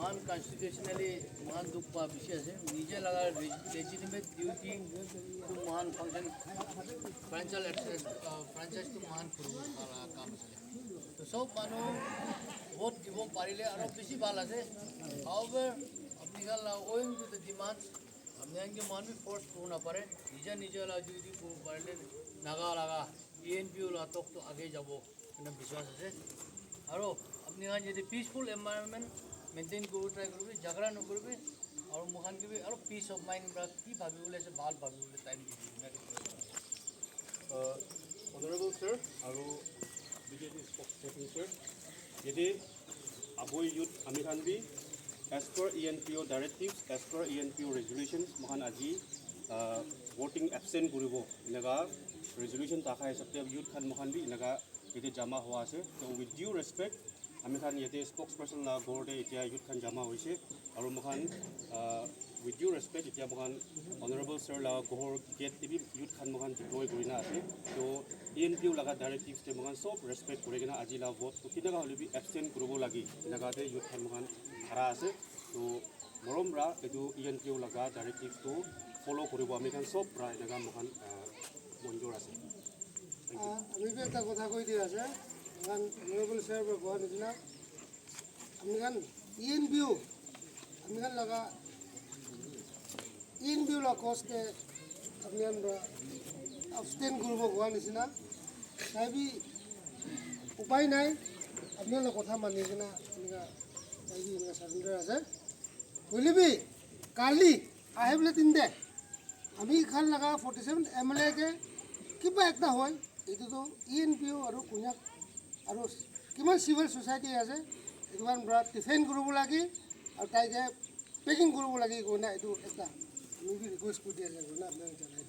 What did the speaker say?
महान कॉन्स्टिट्यूशनली महान दुख पा विषय है नीचे लगा लेजिटिमेट ड्यूटी टू महान फंक्शन फ्रेंचाइज टू महान काम है तो सब मानो वोट দিব পাৰিলে আৰু বেছি ভাল আছে however আপনি কাল owing to the demands আপনি আনকে মান भी फोर्स करना पारे निजा निजा ला ड्यूटी को पारले नागा लगा ENPO ला तक तो आगे जाबो एना विश्वास আছে আৰু আপনি কাল যদি পিসফুল এনवायरनमेंट मेंटेन को ट्राई करबे झगड़ा न करबे और मुखान के भी और पीस ऑफ माइंड ब्रा की भाबी बोले से बाल भाबी बोले time the Honorable Sir, Aru BJP spokesperson Sir, Yedi Aboy Youth Amikhanbi, as per ENPO directives, as per ENPO resolutions, Mohan Aji voting absent Guribo, Inaga resolution Taka Sabta Youth Khan Mohanbi, Inaga Yedi Jama Hoase. So with due respect, Amikhan Yedi spokesperson La Gorde Itia Youth Khan Jama Hoise, Aru Mohan with due respect, Itia Mohan Honorable Sir La Gohor get TV Youth Khan Mohan deploy Gurina Ase. So ENPO laga directives te mohan sob respect koregena aji la vote to kinaga holibi absent kurobo lagi inaga te youth khan mohan khara ase to morom ra edu ENPO laga directives to follow koribo ami kan sob ra inaga mohan monjor ase আমি এটা কথা কৈ দি আছে গান honourable sir কোৱা নিচিনা আমি গান ENPO আমি গান লগা ENPO লা কষ্টে আমি গান abstain কৰিব কোৱা নিচিনা তাইবি উপায় নাই আপনার কথা মানি কিনা এনেকা তাইবি এনেকা সারেন্ডার আছে বুঝলিবি কালি আহে বলে তিনটে আমি খান লগা 47 MLA কে কিবা একটা হয় এইটোতো ENPO আৰু কোনে আৰু কিমান সিভিল সোসাইটি আছে এইটোমান ব্ৰা ডিফেন্ড কৰিব লাগে আৰু তাইকে পেকিং কৰিব লাগে কোনে এইটো এটা আমি ৰিকুৱেষ্ট কৰি আছে কোনে আপোনাক জনাই